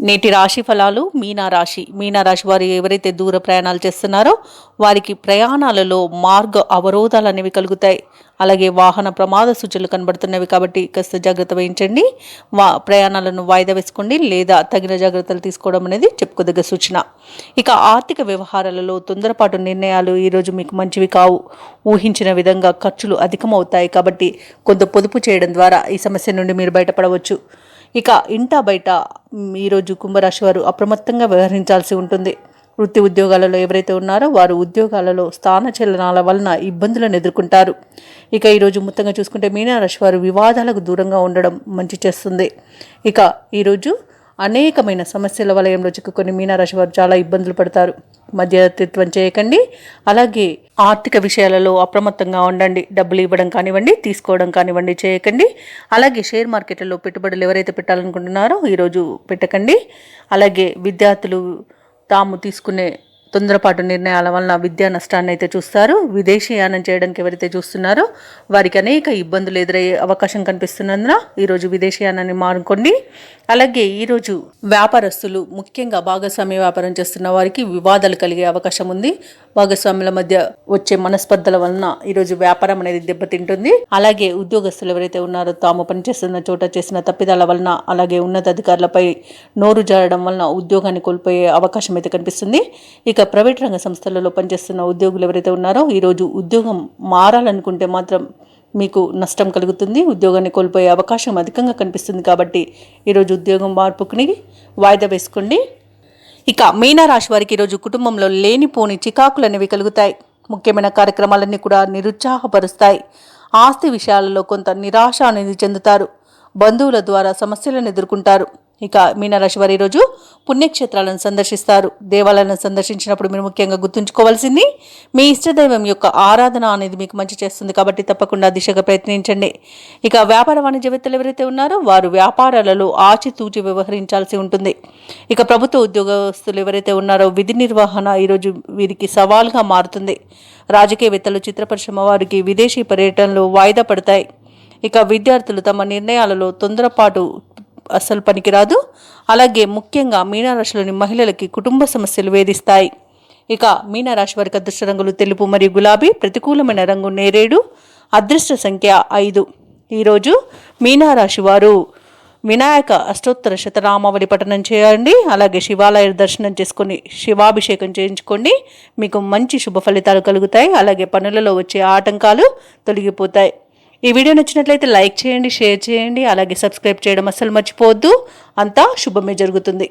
నేటి రాశి ఫలాలు మీనరాశి వారు ఎవరైతే దూర ప్రయాణాలు చేస్తున్నారో వారికి ప్రయాణాలలో మార్గ అవరోధాలు అనేవి కలుగుతాయి. అలాగే వాహన ప్రమాద సూచనలు కనబడుతున్నవి కాబట్టి కాస్త జాగ్రత్త వహించండి. ప్రయాణాలను వాయిదా వేసుకోండి లేదా తగిన జాగ్రత్తలు తీసుకోవడం అనేది చెప్పుకోదగ్గ సూచన. ఇక ఆర్థిక వ్యవహారాలలో తొందరపాటు నిర్ణయాలు ఈరోజు మీకు మంచివి కావు. ఊహించిన విధంగా ఖర్చులు అధికమవుతాయి కాబట్టి కొంత పొదుపు చేయడం ద్వారా ఈ సమస్య నుండి మీరు బయటపడవచ్చు. ఇక ఇంటా బయట ఈరోజు కుంభరాశి వారు అప్రమత్తంగా వ్యవహరించాల్సి ఉంటుంది. వృత్తి ఉద్యోగాలలో ఎవరైతే ఉన్నారో వారు ఉద్యోగాలలో స్థానచలనాల వలన ఇబ్బందులను ఎదుర్కొంటారు. ఇక ఈరోజు మొత్తంగా చూసుకుంటే మీనరాశి వారు వివాదాలకు దూరంగా ఉండడం మంచి చేస్తుంది. ఇక ఈరోజు అనేకమైన సమస్యల వలయంలో చిక్కుకొని మీనరాశి వారు చాలా ఇబ్బందులు పడతారు. మధ్యవర్తిత్వం చేయకండి. అలాగే ఆర్థిక విషయాలలో అప్రమత్తంగా ఉండండి. డబ్బులు ఇవ్వడం కానివ్వండి, తీసుకోవడం కానివ్వండి చేయకండి. అలాగే షేర్ మార్కెట్లలో పెట్టుబడులు ఎవరైతే పెట్టాలనుకుంటున్నారో ఈరోజు పెట్టకండి. అలాగే విద్యార్థులు తాము తీసుకునే తొందరపాటు నిర్ణయాల వలన విద్యా నష్టాన్ని అయితే చూస్తారు. విదేశీయానం చేయడానికి ఎవరైతే చూస్తున్నారో వారికి అనేక ఇబ్బందులు ఎదురయ్యే అవకాశం కనిపిస్తున్నందున ఈరోజు విదేశీయానాన్ని మానుకోండి. అలాగే ఈరోజు వ్యాపారస్తులు ముఖ్యంగా భాగస్వామ్య వ్యాపారం చేస్తున్న వారికి వివాదాలు కలిగే అవకాశం ఉంది. భాగస్వాముల మధ్య వచ్చే మనస్పర్ధల వలన ఈరోజు వ్యాపారం అనేది దెబ్బతింటుంది. అలాగే ఉద్యోగస్తులు ఎవరైతే ఉన్నారో తాము పనిచేస్తున్న చోట చేసిన తప్పిదాల వలన అలాగే ఉన్నతాధికారులపై నోరు జారడం వలన ఉద్యోగాన్ని కోల్పోయే అవకాశం అయితే కనిపిస్తుంది. ఇక ప్రైవేట్ రంగ సంస్థలలో పనిచేస్తున్న ఉద్యోగులు ఎవరైతే ఉన్నారో ఈరోజు ఉద్యోగం మారాలనుకుంటే మాత్రం మీకు నష్టం కలుగుతుంది. ఉద్యోగాన్ని కోల్పోయే అవకాశం అధికంగా కనిపిస్తుంది కాబట్టి ఈరోజు ఉద్యోగం మార్పుకుని వాయిదా వేసుకోండి. ఇక మీనరాశి వారికి ఈరోజు కుటుంబంలో లేనిపోని చికాకులు అనేవి కలుగుతాయి. ముఖ్యమైన కార్యక్రమాలన్నీ కూడా నిరుత్సాహపరుస్తాయి. ఆస్తి విషయాలలో కొంత నిరాశ అనేది చెందుతారు. బంధువుల ద్వారా సమస్యలను ఎదుర్కొంటారు. ఇక మీనరాశి వారు ఈరోజు పుణ్యక్షేత్రాలను సందర్శిస్తారు. దేవాలయాలను సందర్శించినప్పుడు మీరు ముఖ్యంగా గుర్తుంచుకోవాల్సింది మీ ఇష్టదైవం యొక్క ఆరాధన అనేది మీకు మంచి చేస్తుంది కాబట్టి తప్పకుండా దిశగా ప్రయత్నించండి. ఇక వ్యాపార వాణిజ్యవేత్తలు ఎవరైతే ఉన్నారో వారు వ్యాపారాలలో ఆచితూచి వ్యవహరించాల్సి ఉంటుంది. ఇక ప్రభుత్వ ఉద్యోగస్తులు ఎవరైతే ఉన్నారో విధి నిర్వహణ ఈరోజు వీరికి సవాల్గా మారుతుంది. రాజకీయవేత్తలు, చిత్ర పరిశ్రమ వారికి విదేశీ పర్యటనలు వాయిదా పడతాయి. ఇక విద్యార్థులు తమ నిర్ణయాలలో తొందరపాటు అస్సలు పనికిరాదు. అలాగే ముఖ్యంగా మీనరాశిలోని మహిళలకి కుటుంబ సమస్యలు వేధిస్తాయి. ఇక మీనరాశి వారికి అదృష్ట రంగులు తెలుపు మరియు గులాబీ, ప్రతికూలమైన రంగు నేరేడు, అదృష్ట సంఖ్య 5. ఈరోజు మీనరాశి వారు వినాయక అష్టోత్తర శతనామావళి పఠనం చేయండి. అలాగే శివాలయ దర్శనం చేసుకొని శివాభిషేకం చేయించుకోండి. మీకు మంచి శుభ ఫలితాలు కలుగుతాయి. అలాగే పనులలో వచ్చే ఆటంకాలు తొలగిపోతాయి. ఈ వీడియో నచ్చినట్లయితే లైక్ చేయండి, షేర్ చేయండి, అలాగే సబ్స్క్రైబ్ చేయడం అస్సలు మర్చిపోవద్దు. అంతా శుభమే జరుగుతుంది.